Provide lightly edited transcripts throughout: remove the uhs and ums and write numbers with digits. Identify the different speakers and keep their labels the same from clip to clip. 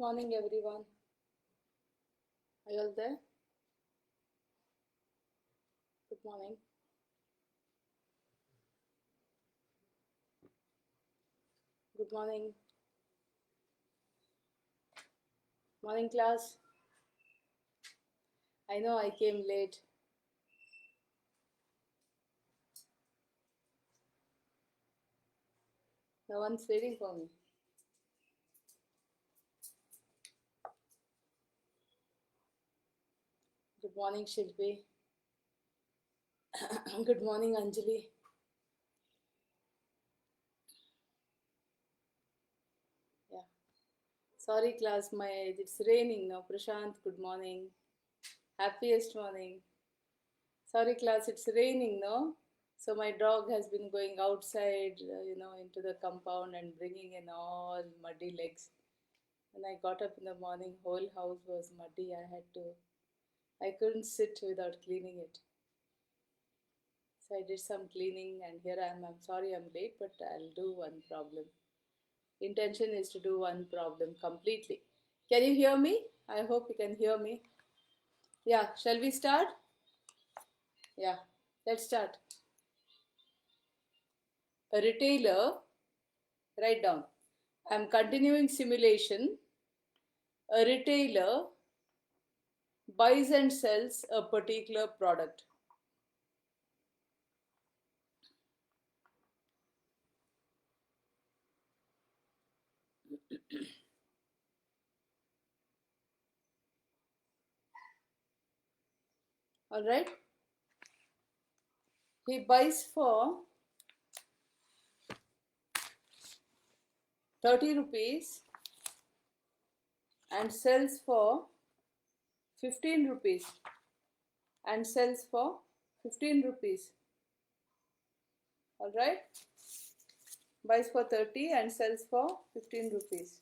Speaker 1: Morning, everyone. Are you all there? Good morning. Good morning. Morning, class. I know I came late. No one's waiting for me. Good morning, Shilpi. Good morning, Anjali. Yeah. Sorry, class. It's raining now. Prashant, good morning. Happiest morning. Sorry, class. It's raining, no? So my dog has been going outside, into the compound and bringing in all muddy legs. When I got up in the morning, whole house was muddy. I couldn't sit without cleaning it. So I did some cleaning and here I am. I'm sorry I'm late, but I'll do one problem. Intention is to do one problem completely. Can you hear me? I hope you can hear me. Yeah, shall we start? Yeah, let's start. A retailer, write down. I'm continuing simulation. A retailer buys and sells a particular product. All right? He buys for 30 rupees and sells for 15 rupees and sells for 15 rupees. All right? Buys for 30 and sells for 15 rupees.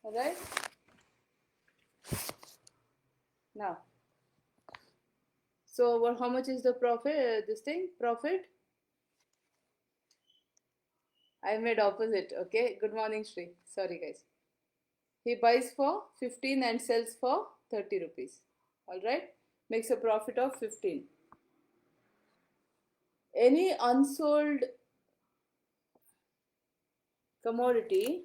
Speaker 1: All right? Now, so how much is the profit? Profit? I made opposite. Okay. Good morning, Shri. Sorry, guys. He buys for 15 and sells for 30 rupees. All right? Makes a profit of 15. Any unsold commodity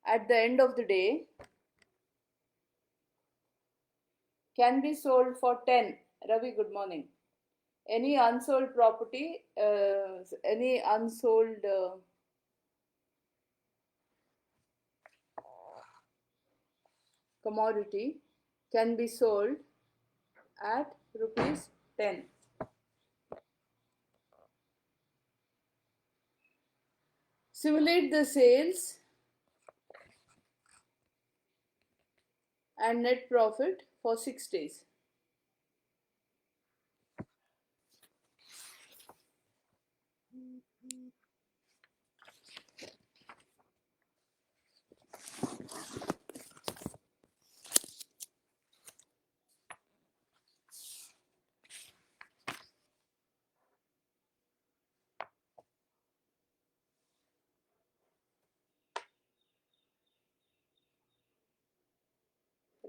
Speaker 1: at the end of the day can be sold for 10. Ravi, good morning. Any unsold property, any unsold commodity can be sold at rupees 10. Simulate the sales and net profit for 6 days.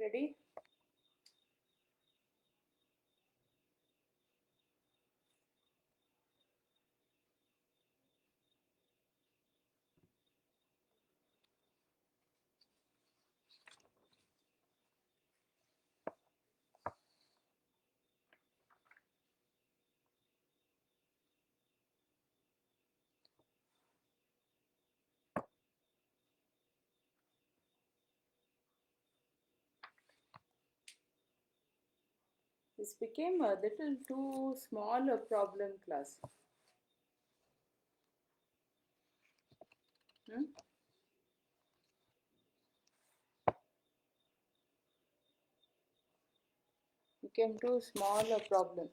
Speaker 1: Ready? This became a little too small a problem, class. Hmm? Became too small a problem,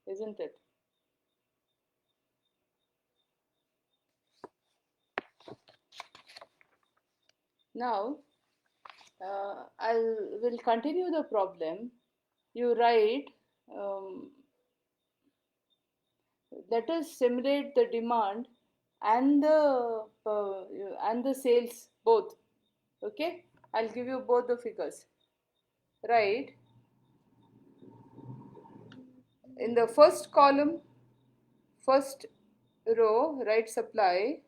Speaker 1: isn't it? Now, I will continue the problem. You write, um, let us simulate the demand and the sales both. Okay, I'll give you both the figures. Right, in the first column, first row, write supply.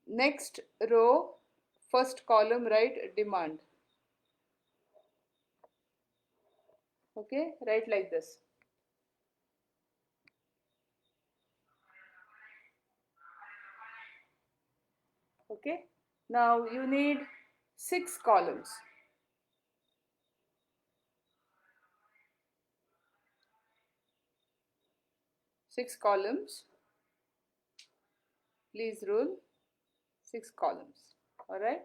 Speaker 1: Next row, first column, write demand. Okay, write like this. Okay, now you need 6 columns. 6 columns. Please rule 6 columns. All right.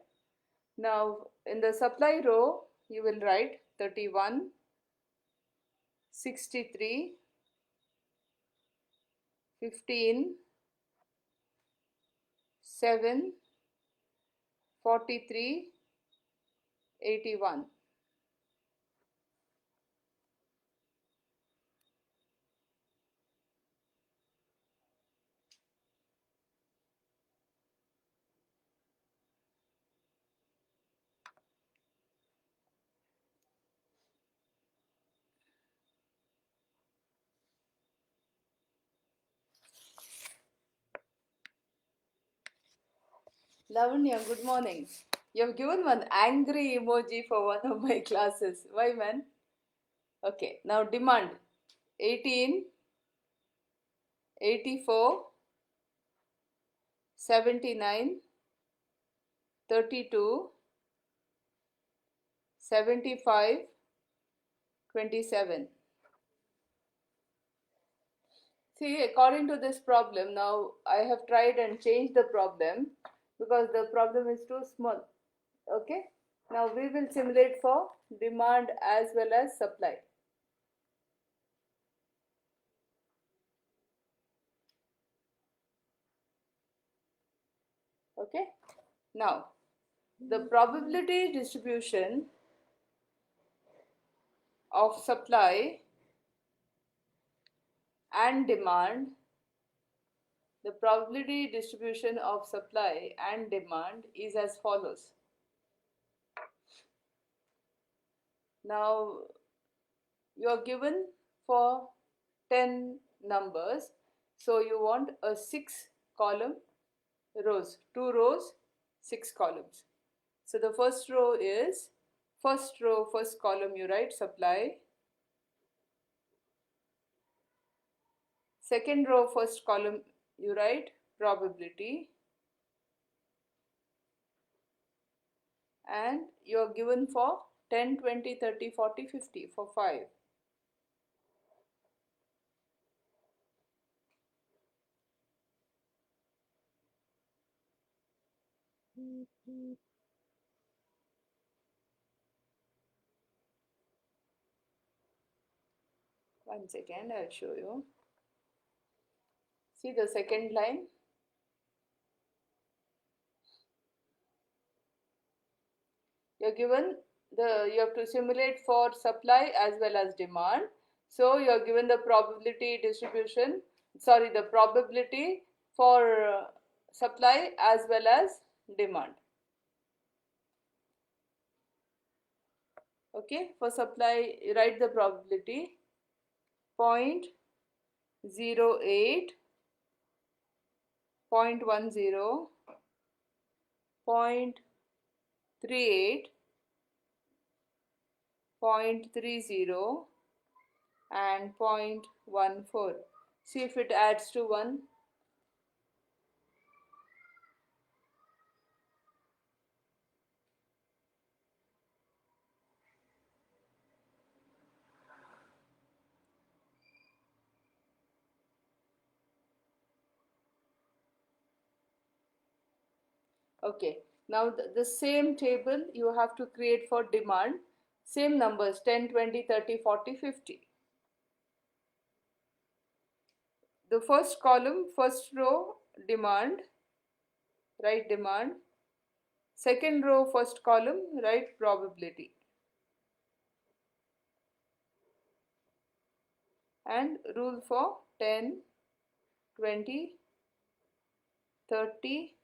Speaker 1: Now in the supply row, you will write 31, 63, 15, 7, 43, 81. Lavanya, good morning. You have given one angry emoji for one of my classes. Why, man? Okay, now demand 18, 84, 79, 32, 75, 27. See, according to this problem, now I have tried and changed the problem because the problem is too small. Okay, now we will simulate for demand as well as supply. Okay, now the probability distribution of supply and demand, the probability distribution of supply and demand is as follows. Now you are given for 10 numbers, so you want a 6 column rows, 2 rows, 6 columns. So the first row is, first row, first column you write supply. Second row, first column you write probability. And you are given for 10, 20, 30, 40, 50 for 5. One second, I'll show you. See the second line. You're given you have to simulate for supply as well as demand. So you're given the probability distribution, sorry, the probability for supply as well as demand. Okay, for supply, write the probability 0.08, 0.10, 0.38, 0.30 and 0.14. See if it adds to 1. Okay, now the same table you have to create for demand. Same numbers 10, 20, 30, 40, 50. The first column, first row, demand, write demand. Second row, first column, write probability. And rule for 10, 20, 30,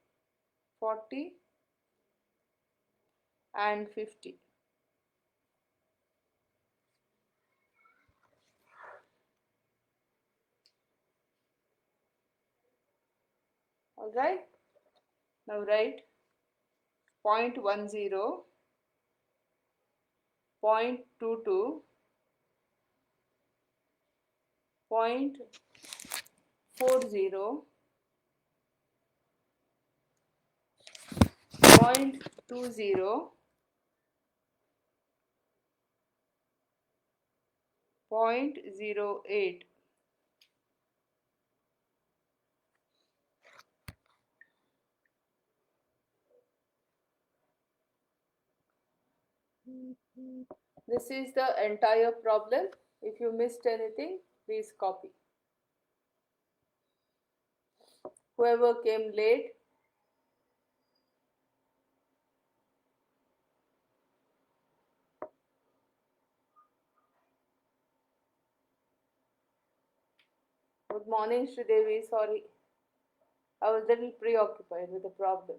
Speaker 1: 40 and 50. Alright, now write 0.10, 0.22, 0.40, 0.20, 0.08. This is the entire problem. If you missed anything, please copy. Whoever came late, good morning, Sridevi. Sorry, I was a little preoccupied with the problem.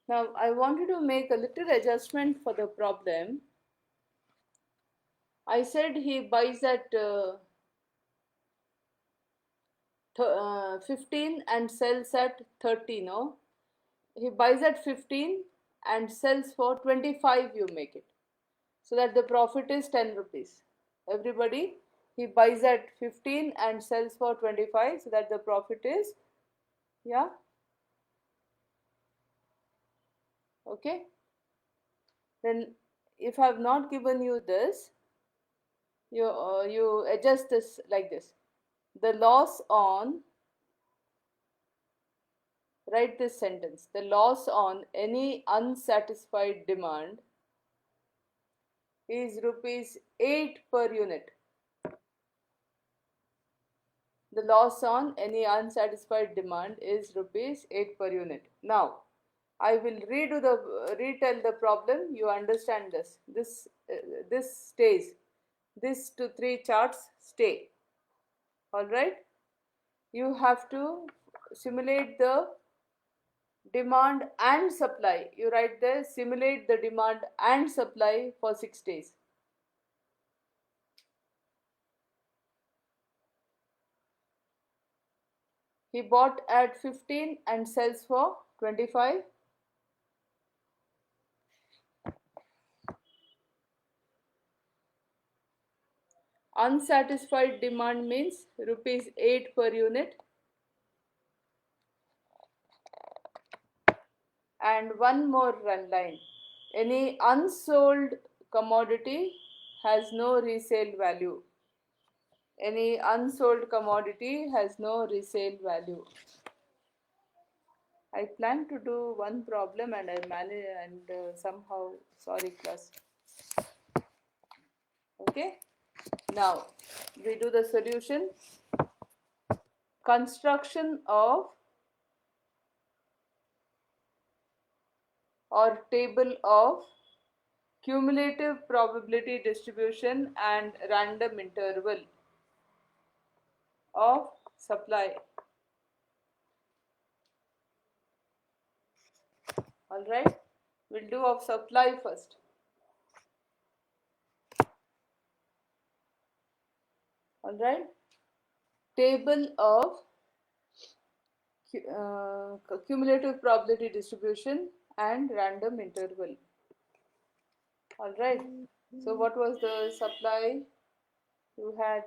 Speaker 1: Now, I wanted to make a little adjustment for the problem. I said he buys at 15 and sells at 30, no? He buys at 15 and sells for 25, you make it. So that the profit is 10 rupees. Everybody, he buys at 15 and sells for 25, so that the profit is, yeah? Okay? Then if I have not given you this, you adjust this like this. The loss on, write this sentence, the loss on any unsatisfied demand is rupees 8 per unit. The loss on any unsatisfied demand is rupees 8 per unit. Now, I will retell the problem. You understand this. This stays. This 2-3 charts stay. All right. You have to simulate the demand and supply. You write there, simulate the demand and supply for 6 days. He bought at 15 and sells for 25. Unsatisfied demand means rupees 8 per unit. And one more run line. Any unsold commodity has no resale value. Any unsold commodity has no resale value. I plan to do one problem and I manage and somehow, sorry class. Okay. Now we do the solution. Construction of or table of cumulative probability distribution and random interval of supply. Alright, we'll do of supply first. Alright, table of cumulative probability distribution and random interval. Alright, so what was the supply? You had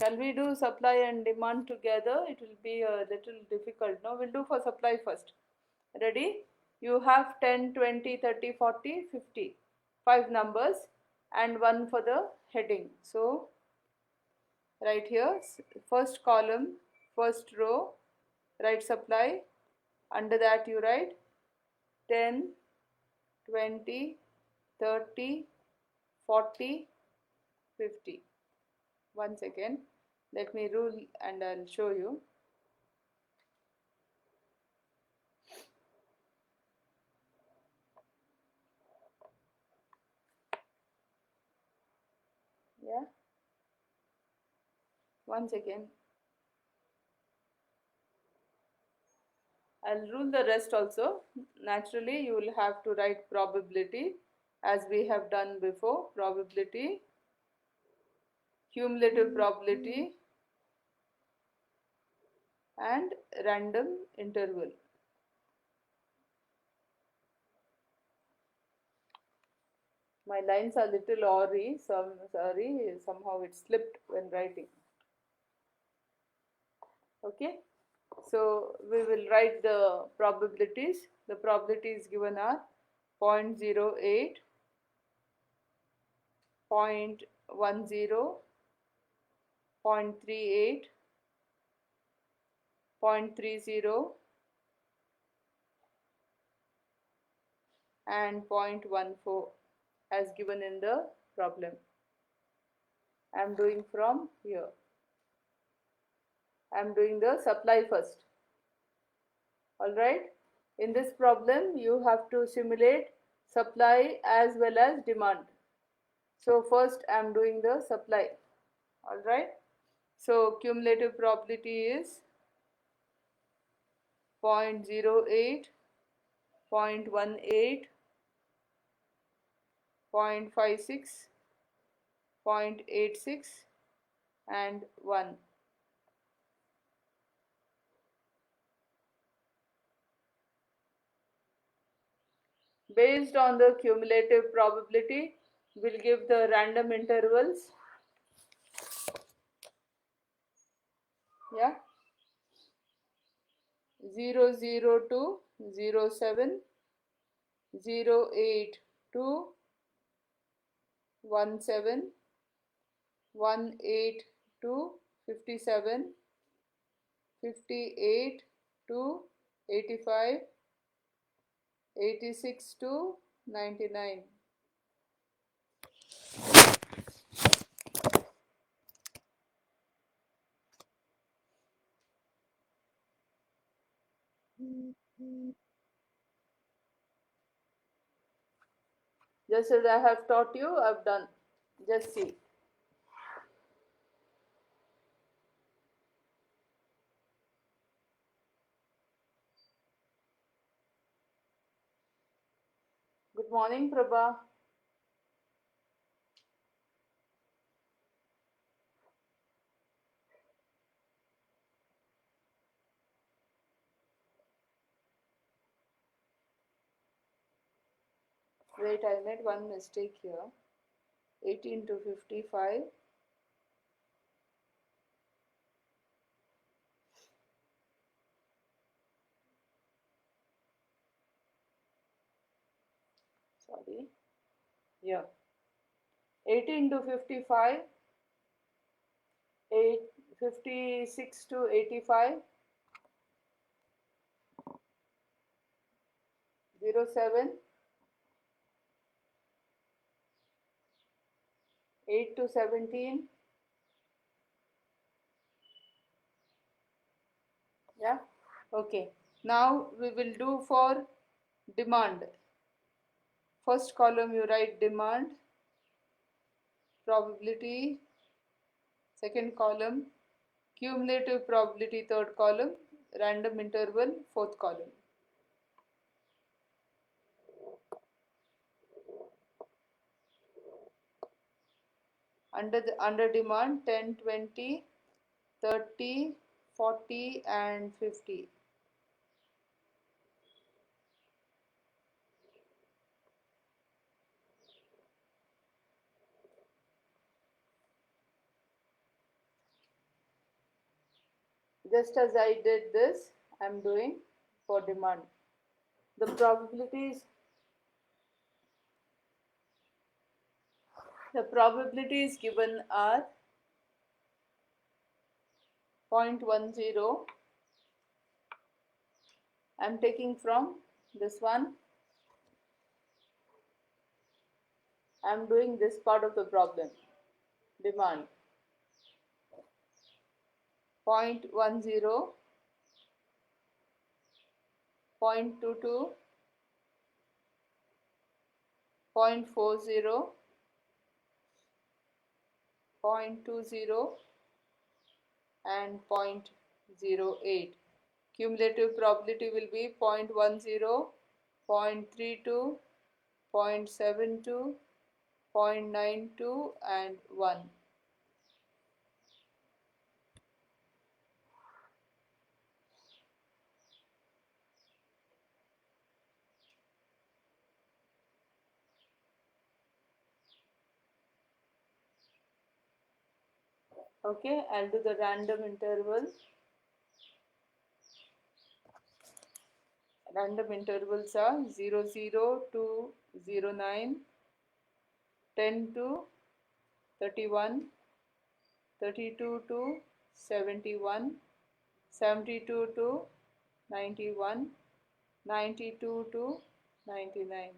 Speaker 1: Shall we do supply and demand together? It will be a little difficult. No, we'll do for supply first. Ready? You have 10, 20, 30, 40, 50. 5 numbers and one for the heading. So, right here, first column, first row, write supply. Under that you write 10, 20, 30, 40, 50. 1 second. Let me rule and I'll show you. Yeah. 1 second. I'll rule the rest also. Naturally, you will have to write probability as we have done before. Probability, cumulative probability, and random interval. My lines are little awry, sorry, somehow it slipped when writing. Okay, so we will write the probabilities. The probabilities given are 0.08, 0.10, 0.38, 0.30, and 0.14 as given in the problem. I am doing from here. I am doing the supply first. Alright. In this problem, you have to simulate supply as well as demand. So first I am doing the supply. Alright. So cumulative probability is 0.08, 0.18, 0.56, 0.86, and 1. Based on the cumulative probability, we'll give the random intervals. Yeah. 002, 07, 082, 17, 182, 57, 58 to 85, 86 to 99. Just as I have taught you, I've done. Just see. Good morning, Prabha. Wait, I made one mistake here. 18 to 55. Sorry. Yeah. 18 to 55. 56 to 85. 07. 8 to 17. Yeah. Okay. Now we will do for demand. First column you write demand, probability, second column, cumulative probability, third column, random interval, fourth column. Under demand 10, 20, 30, 40 and 50. just as I did this, I am doing for demand. The probabilities given are 0.10. I am taking from this one. I am doing this part of the problem. Demand 0.10, 0.22, 0.40, 0.20 and 0.08. Cumulative probability will be 0.10, 0.32, 0.72, 0.92 and 1. Okay, I'll do the random interval. Random intervals are 0, 0 to 09, 10 to 31, 32 to 71, 72 to 91, 92 to 99.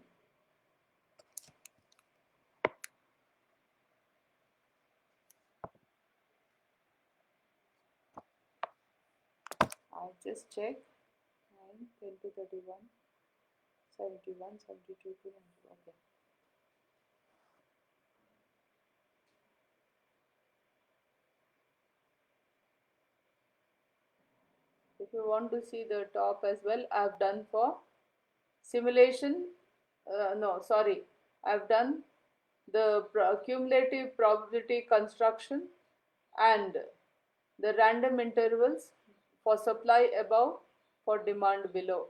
Speaker 1: I'll just check. 9, 10 to 31, 71, 72 to 90. Okay. If you want to see the top as well, I've done for simulation. I've done the cumulative probability construction and the random intervals for supply above, for demand below.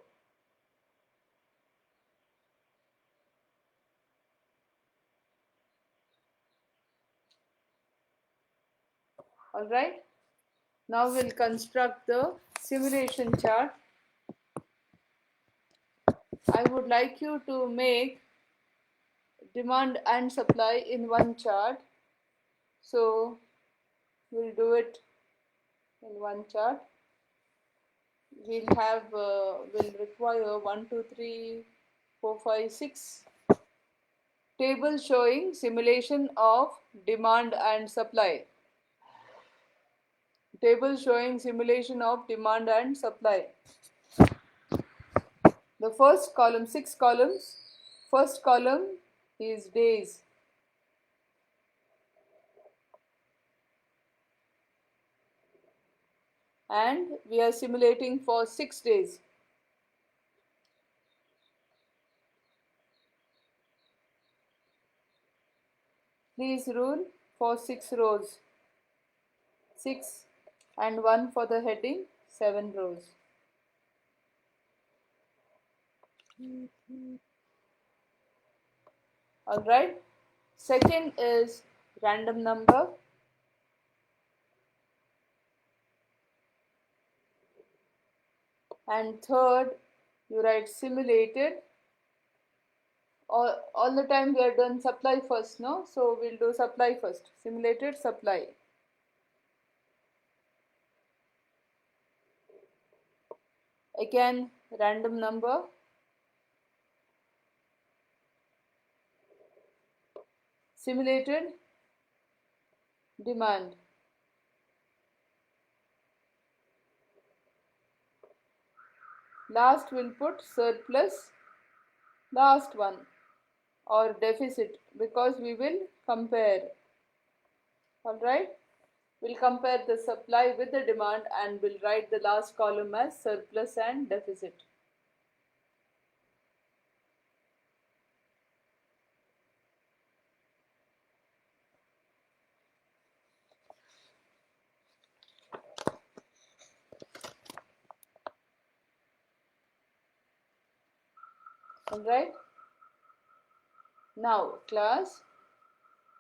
Speaker 1: Alright, now we'll construct the simulation chart. I would like you to make demand and supply in one chart. So we'll do it in one chart. We'll require 1, 2, 3, 4, 5, 6 tables showing simulation of demand and supply. Table showing simulation of demand and supply. The first column, 6 columns. First column is days. And we are simulating for 6 days. Please rule for 6 rows. 6 and 1 for the heading, 7 rows. Alright. Second is random number. And third, you write simulated. All the time we are done supply first, no? So we'll do supply first. Simulated supply. Again, random number. Simulated demand. Last we'll put surplus, last one, or deficit, because we will compare. Alright, we'll compare the supply with the demand and we'll write the last column as surplus and deficit. Alright, now class,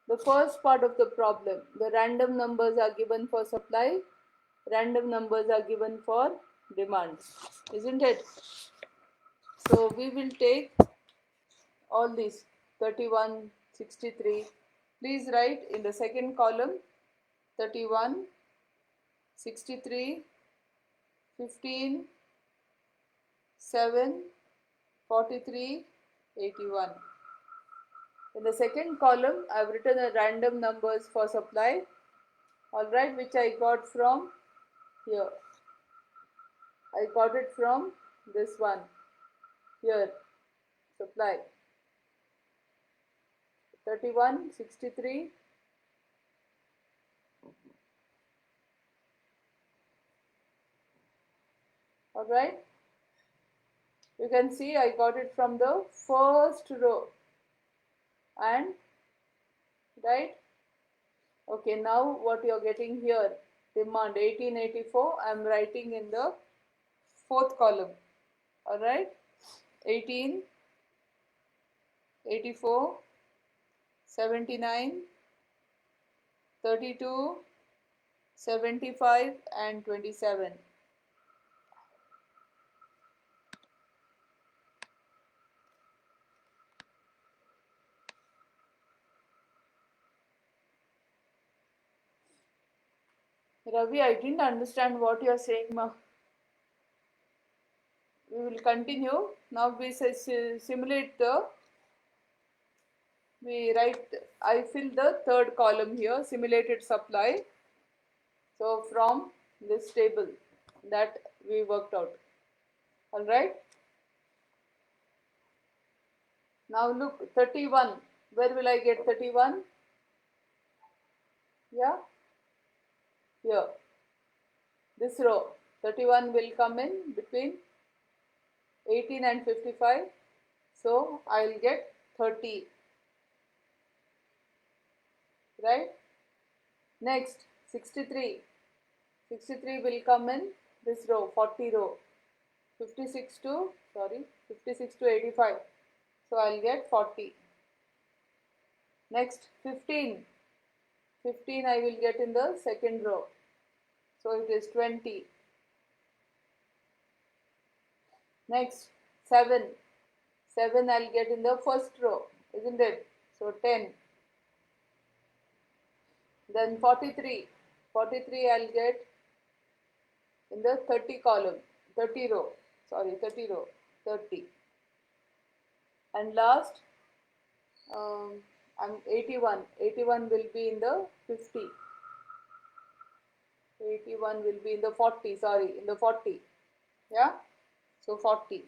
Speaker 1: the first part of the problem, the random numbers are given for supply random numbers are given for demand, isn't it? So we will take all these 31, 63. Please write in the second column 31, 63, 15, 7, 43, 81. In the second column, I have written the random numbers for supply, alright, which I got from here. I got it from this one here, supply 31, 63, alright. You can see I got it from the first row, and right. Okay, now what you are getting here, demand 1884, I am writing in the fourth column, alright. 18, 84, 79, 32, 75 and 27. Ravi, I didn't understand what you are saying, ma. We will continue. Now we simulate the, I fill the third column here, simulated supply. So from this table that we worked out. Alright. Now look, 31. Where will I get 31? Yeah. Here. This row. 31 will come in between 18 and 55. So I will get 30. Right. Next, 63. 63 will come in this row, 40 row. 56 to 85. So I'll get 40. Next, 15. 15 I will get in the second row. So it is 20. Next, 7. 7 I'll get in the first row, isn't it? So 10. Then 43. 43 I'll get in the 30 column, 30 row. 30 row, 30. And last, I'm 81. 81 will be in the 50. 81 will be in the 40, in the 40. Yeah? So 40.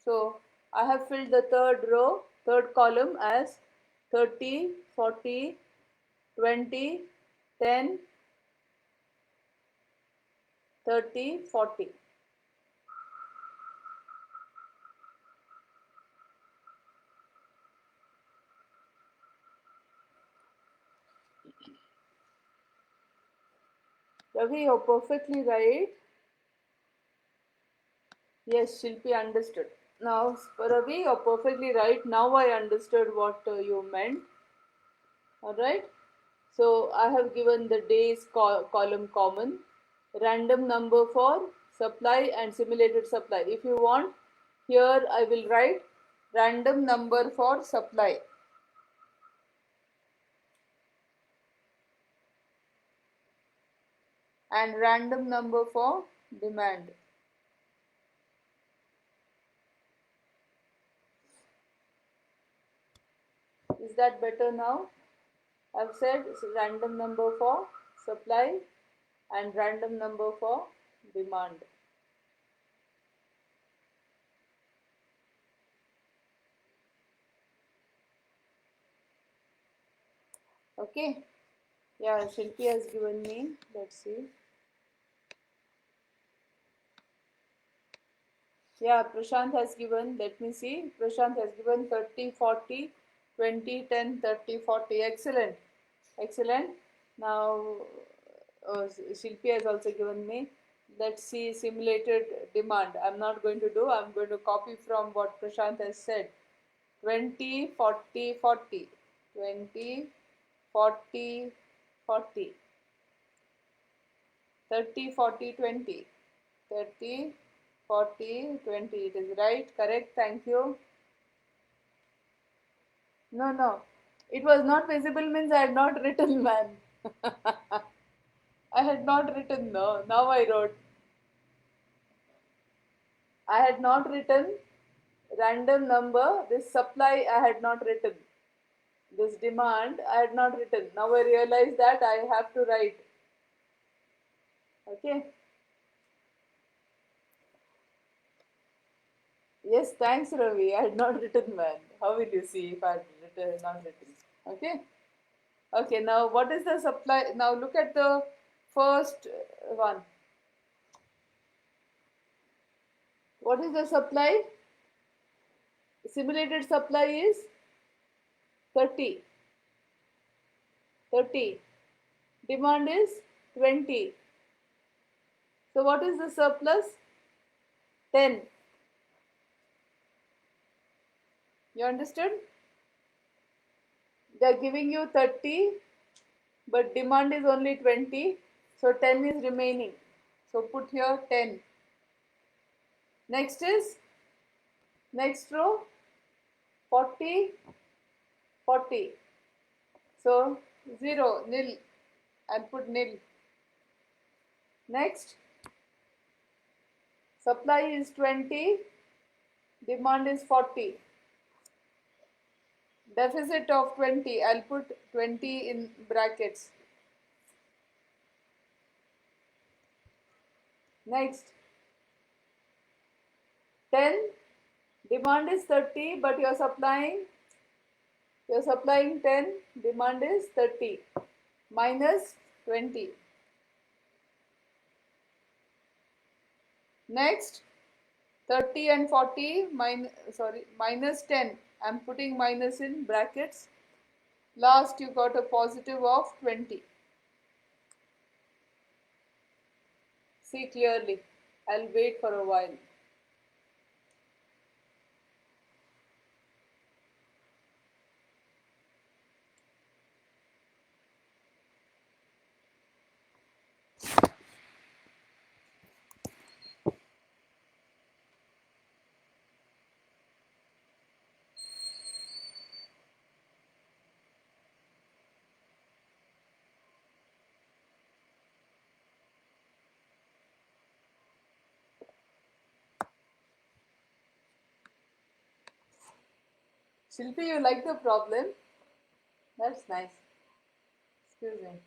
Speaker 1: So I have filled the third row, third column as 30, 40, 20, 10, 30, 40. Ravi, you're perfectly right. Yes, Shilpi understood. Now, Ravi, you're perfectly right. Now I understood what you meant. Alright. So I have given the days column common, random number for supply and simulated supply. If you want, here I will write random number for supply. And random number for demand. Is that better now? I've said random number for supply and random number for demand. Okay. Yeah, Shilpi has given me. Let's see. Yeah, Prashant has given, let me see. Prashant has given 30, 40, 20, 10, 30, 40. Excellent. Excellent. Now, Shilpi has also given me. Let's see simulated demand. I'm not going to do, I'm going to copy from what Prashant has said. 20, 40, 40. 20, 40, 40. 30, 40, 20. 30, 40, 20. It is right, correct, thank you. No, no. It was not visible means I had not written, man. I had not written, no. Now I wrote. I had not written random number. This supply I had not written. This demand I had not written. Now I realize that I have to write. Okay. Yes, thanks Ravi. I had not written, man. How will you see if I had written, not written? Okay. Okay, now what is the supply? Now look at the first one. What is the supply? Simulated supply is 30. 30. Demand is 20. So what is the surplus? 10. You understood? They are giving you 30, but demand is only 20. So 10 is remaining. So put here 10. Next is, next row, 40, 40. So 0, nil. I'll put nil. Next, supply is 20, demand is 40. Deficit of 20, I'll put 20 in brackets. Next, 10, demand is 30, but you're supplying 10, demand is 30, minus 20. Next, 30 and 40, minus 10. I'm putting minus in brackets. Last, you got a positive of 20. See clearly. I'll wait for a while. Shilpi, you like the problem? That's nice. Excuse me.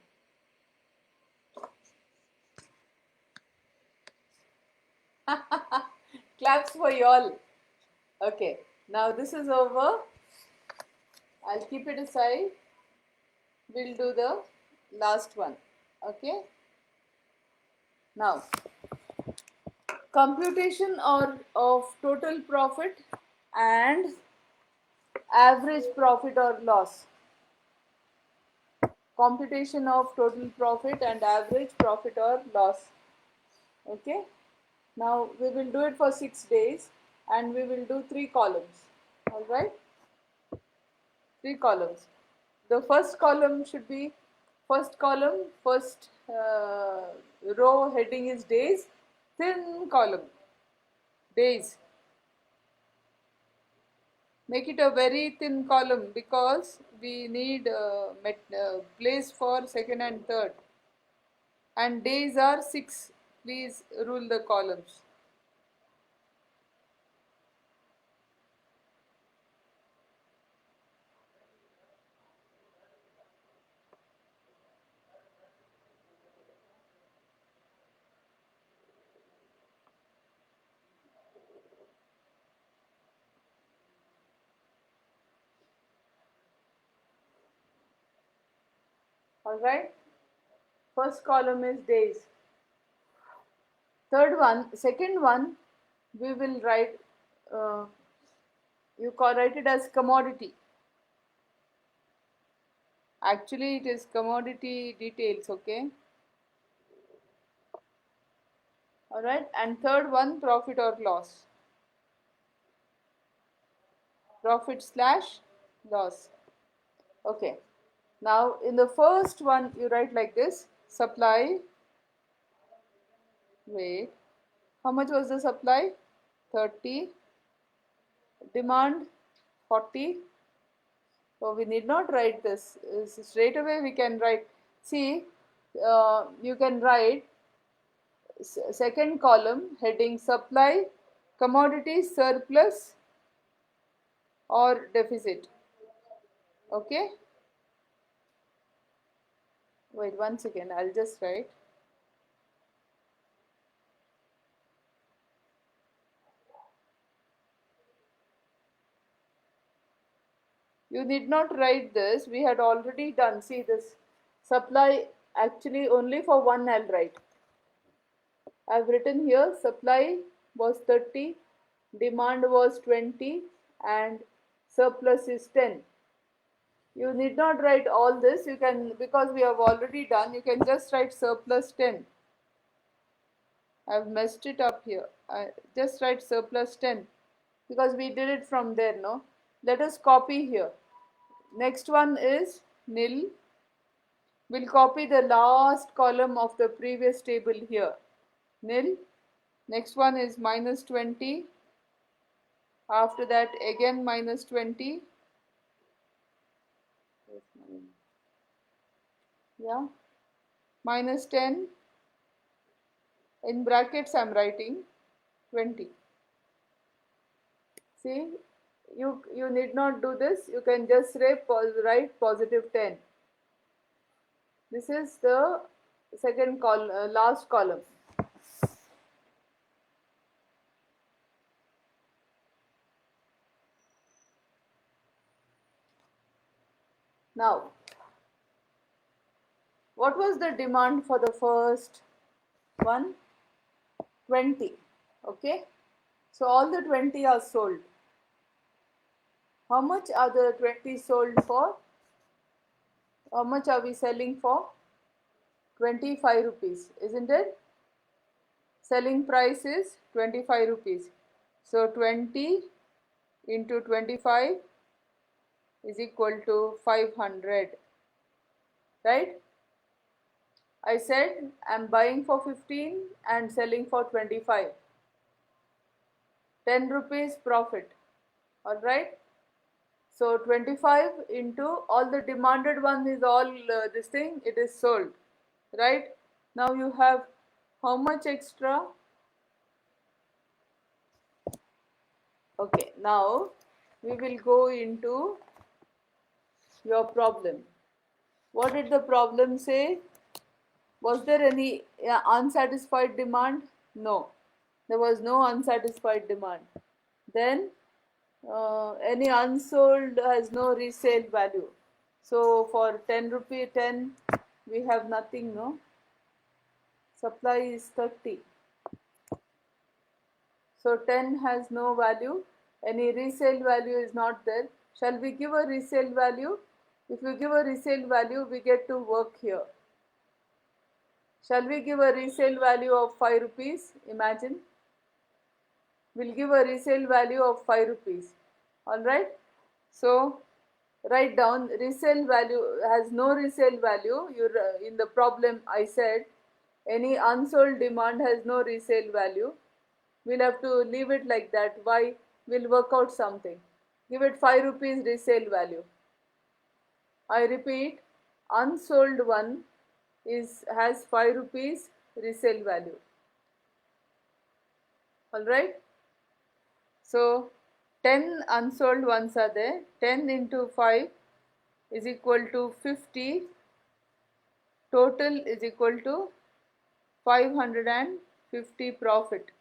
Speaker 1: Claps for y'all. Okay, now this is over. I'll keep it aside. We'll do the last one. Okay. Now, computation of total profit and average profit or loss. Computation of total profit and average profit or loss. Okay. Now we will do it for 6 days and we will do 3 columns. All right. 3 columns. The first column should be first row heading is days, thin column, days. Make it a very thin column because we need place for second and third. And days are 6. Please rule the columns. All right. First column is days. Second one, we will write. Write it as commodity. Actually, it is commodity details. Okay. All right. And third one, profit or loss. Profit/loss. Okay. Now, in the first one, you write like this: supply Wait. How much was the supply? 30. Demand 40. So we need not write this. Straight away we can write. See, you can write second column heading supply, commodity surplus or deficit. Okay. Wait 1 second. I'll just write. You need not write this. We had already done. See this supply, actually only for one I'll write. I've written here supply was 30, demand was 20 and surplus is 10. You need not write all this. You can, because we have already done, you can just write surplus 10. I've messed it up here. I just write surplus 10 because we did it from there, no? Let us copy here. Next one is nil. We'll copy the last column of the previous table here. Nil. Next one is minus 20. After that again minus 20. Yeah. Minus 10. In brackets I'm writing 20. See, you need not do this. You can just write positive 10. This is the second last column. Now, what was the demand for the first one? 20. Okay. So all the 20 are sold. How much are the 20 sold for? How much are we selling for? 25 rupees, isn't it? Selling price is 25 rupees. So 20 into 25 is equal to 500. Right? I said I'm buying for 15 and selling for 25. 10 rupees profit. Alright? So 25 into all the demanded one is all this thing, it is sold. Right? Now you have how much extra? Okay, now we will go into your problem. What did the problem say? Was there any unsatisfied demand? No, there was no unsatisfied demand. Then any unsold has no resale value. So for 10 rupee 10 we have nothing, no? Supply is 30. So 10 has no value. Any resale value is not there. Shall we give a resale value? If we give a resale value, we get to work here. Shall we give a resale value of 5 rupees? Imagine. We'll give a resale value of 5 rupees. Alright? So, write down resale value has no resale value. In the problem I said any unsold demand has no resale value. We'll have to leave it like that. Why? We'll work out something. Give it 5 rupees resale value. I repeat, unsold one has 5 rupees resale value. Alright? So 10 unsold ones are there. 10 into 5 is equal to 50. Total is equal to 550 profit.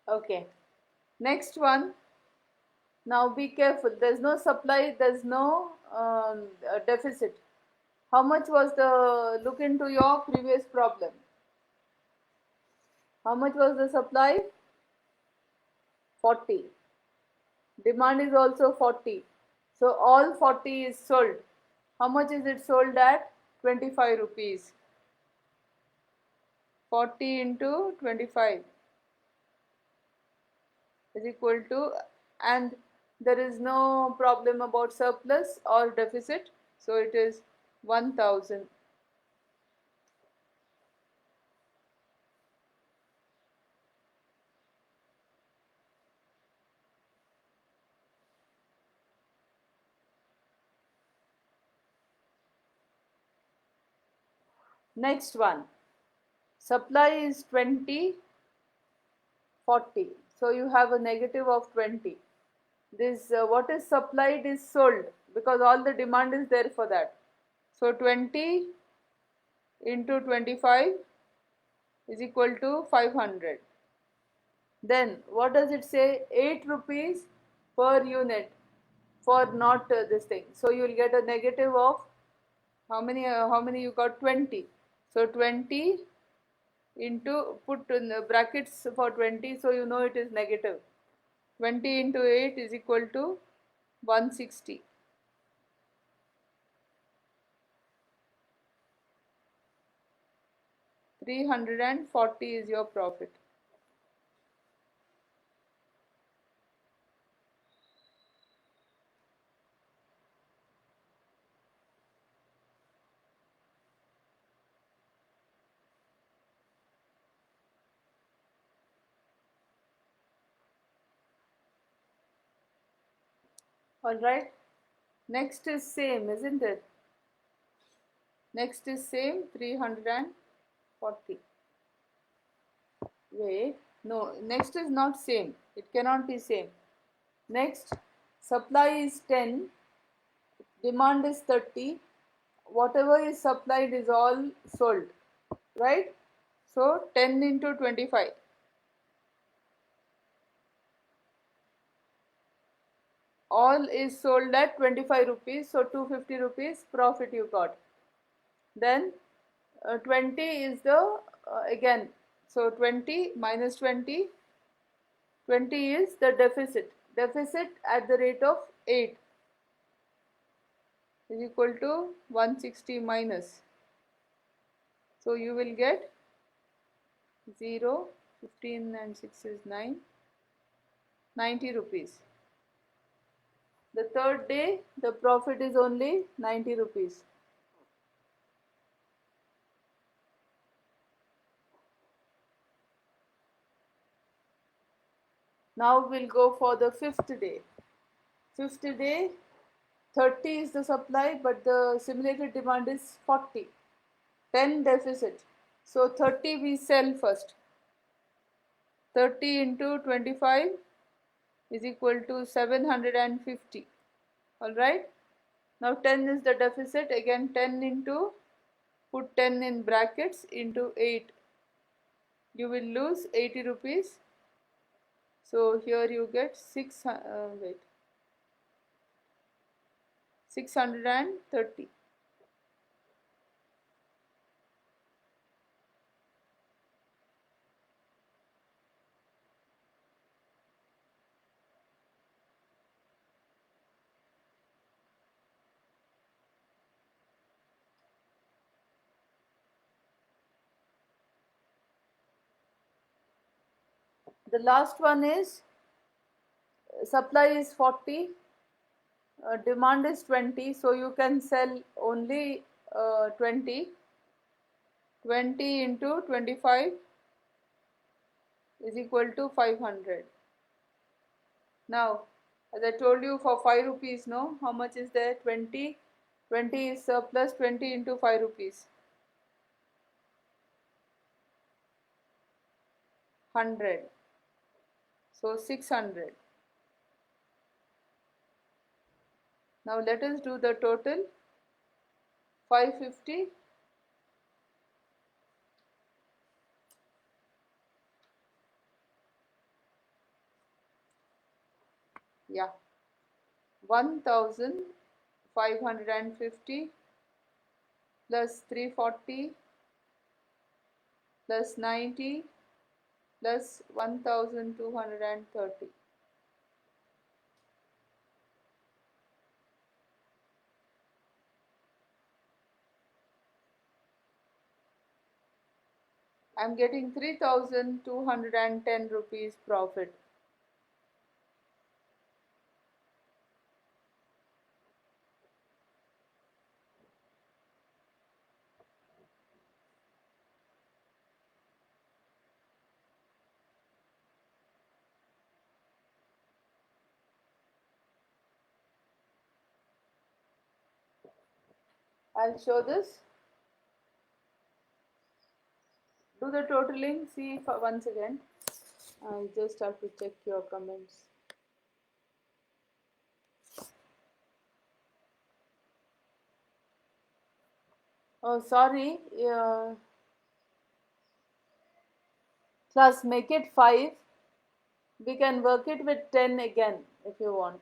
Speaker 1: Okay. Next one. Now be careful. There's no supply. There's no deficit. How much was the, look into your previous problem. How much was the supply? 40. Demand is also 40. So all 40 is sold. How much is it sold at? 25 rupees. 40 into 25 is equal to, and there is no problem about surplus or deficit, so it is 1000. Next one, supply is 20, 40, so you have a negative of 20. This what is supplied is sold, because all the demand is there for that. So 20 into 25 is equal to 500. Then what does it say? 8 rupees per unit for not this thing. So you will get a negative of how many you got? 20. So 20 into, put in the brackets for 20, so you know it is negative. 20 into 8 is equal to 160. 340 is your profit. Alright. Next is same, isn't it? Next is same, 340. Wait, no, next is not same. It cannot be same. Next, supply is 10, demand is 30. Whatever is supplied is all sold, right? So 10 into 25. All is sold at 25 rupees, so 250 rupees profit you got. Then 20 is the again, so 20 minus 20, 20 is the deficit. Deficit at the rate of 8 is equal to 160 minus. So you will get 0, 15 and 6 is 9, 90 rupees. The third day the profit is only 90 rupees. Now we'll go for the fifth day. Fifth day, 30 is the supply, but the simulated demand is 40. 10 deficit. So 30 we sell first. 30 into 25 is equal to 750. Alright. Now 10 is the deficit. Again 10 into, put 10 in brackets, into 8. You will lose 80 rupees. So here you get 630. The last one is supply is 40, demand is 20, so you can sell only 20. 20 into 25 is equal to 500. Now, as I told you, for 5 rupees, no, how much is there? 20. 20 is surplus. 20 into 5 rupees. 100. So 600. Now let us do the total. 550. Yeah. 1550 plus 340 plus 90 plus 1230. I'm getting 3,210 rupees profit. I'll show this. Do the totaling. See if once again. I just have to check your comments. Oh, sorry. Class, make it 5. We can work it with 10 again if you want.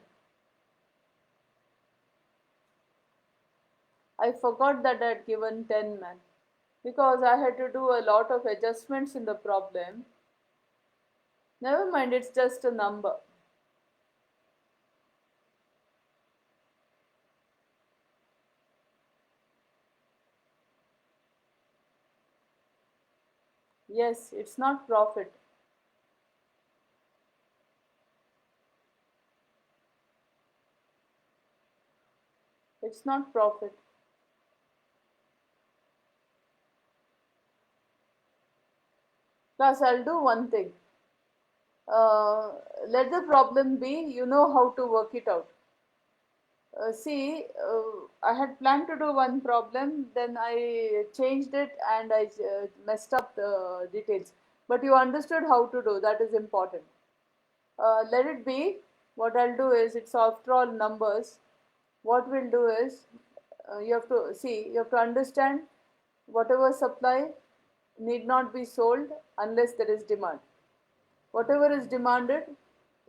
Speaker 1: I forgot that I had given 10, man. Because I had to do a lot of adjustments in the problem. Never mind, it's just a number. Yes, it's not profit. It's not profit. Plus, I'll do one thing. Let the problem be, you know how to work it out. See, I had planned to do one problem, then I changed it and I messed up the details. But you understood how to do, that is important. Let it be. What I'll do is, it's after all numbers. What we'll do is, you have to see, you have to understand whatever supply need not be sold unless there is demand. Whatever is demanded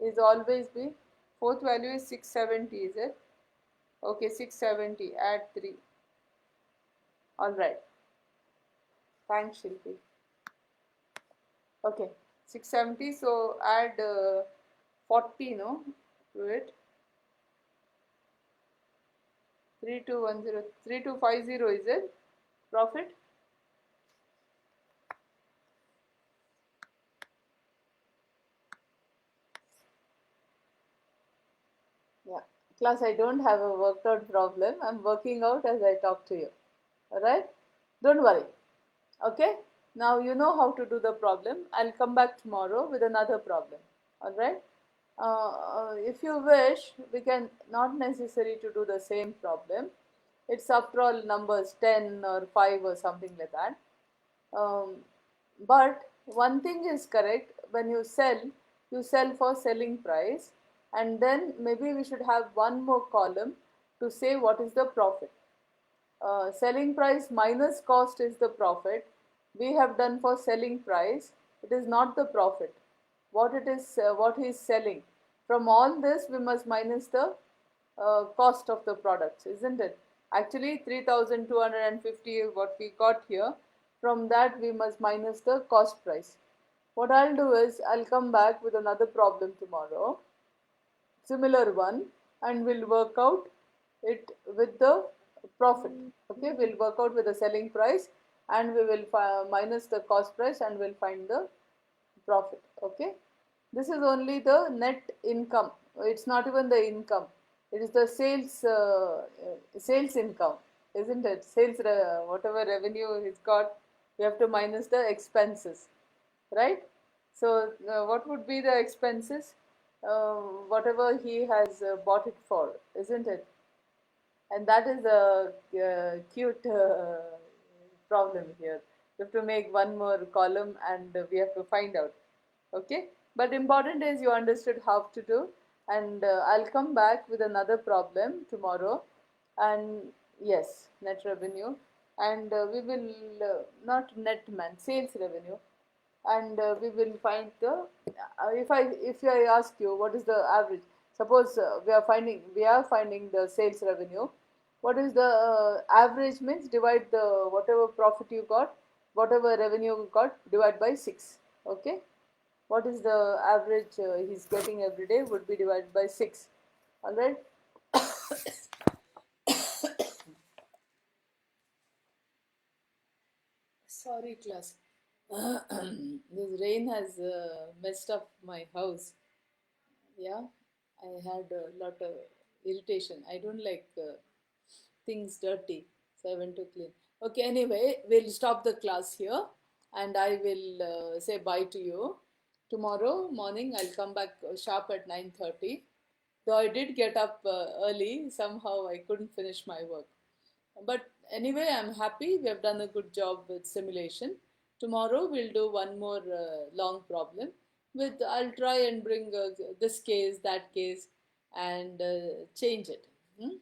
Speaker 1: is always be. Fourth value is 670, is it? Okay, 670, add 3. Alright. Thanks, Shilpi. Okay, 670, so add 40, no, to it. 3210, 3250, is it? Profit? Yeah. Class, I don't have a worked out problem. I'm working out as I talk to you. Alright? Don't worry. Okay? Now you know how to do the problem. I'll come back tomorrow with another problem. Alright? If you wish, we can not necessary to do the same problem. It's after all numbers 10 or 5 or something like that. Um, but one thing is correct, when you sell for selling price, and then maybe we should have one more column to say what is the profit. Selling price minus cost is the profit. We have done for selling price, it is not the profit. What he is selling. From all this, we must minus the cost of the products, isn't it? Actually, 3,250 what we got here. From that, we must minus the cost price. What I'll do is, I'll come back with another problem tomorrow, similar one, and we'll work out it with the profit. Okay, we'll work out with the selling price and we will minus the cost price and we'll find the profit. Okay, this is only the net income. It's not even the income. It is the sales income, isn't it? Whatever revenue he's got, we have to minus the expenses, right? So what would be the expenses? Whatever he has bought it for, isn't it? And that is a cute problem here. We have to make one more column and we have to find out. Okay, but important is you understood how to do, and I'll come back with another problem tomorrow. And yes, net revenue, and we will not net man, sales revenue, and we will find the if I ask you what is the average, suppose we are finding the sales revenue, what is the average, means divide the whatever profit you got, whatever revenue you got, divide by 6. Okay, what is the average he's getting every day would be divided by 6. All right. Sorry, class. This rain has messed up my house. Yeah, I had a lot of irritation. I don't like things dirty, so I went to clean. Okay, anyway, we'll stop the class here and I will say bye to you. Tomorrow morning, I'll come back sharp at 9:30. Though I did get up early, somehow I couldn't finish my work. But anyway, I'm happy. We have done a good job with simulation. Tomorrow we'll do one more long problem. With I'll try and bring this case, that case, and change it. Hmm?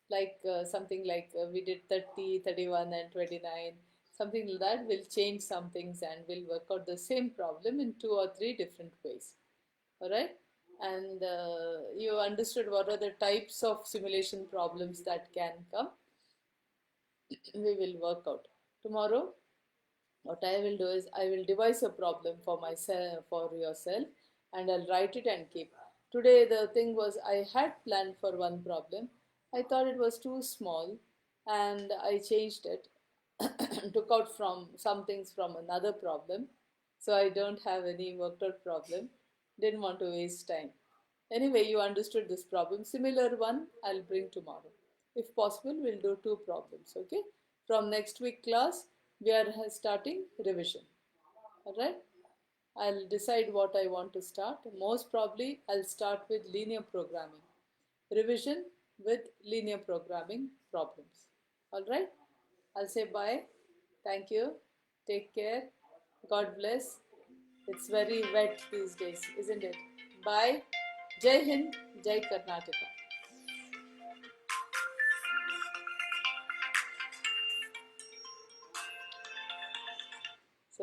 Speaker 1: Like something like we did 30, 31, and 29. Something like that. We'll change some things and we'll work out the same problem in two or three different ways. All right. And you understood what are the types of simulation problems that can come. We will work out. Tomorrow, what I will do is I will devise a problem for myself, for yourself, and I'll write it and keep. Today, the thing was I had planned for one problem. I thought it was too small, and I changed it, took out from some things from another problem, so I don't have any worked out problem. Didn't want to waste time. Anyway, you understood this problem. Similar one I'll bring tomorrow. If possible, we'll do two problems. Okay. From next week class, we are starting revision. All right. I'll decide what I want to start. Most probably, I'll start with linear programming. Revision with linear programming problems. All right. I'll say bye. Thank you. Take care. God bless. It's very wet these days, isn't it? Bye. Jai Hind, Jai Karnataka.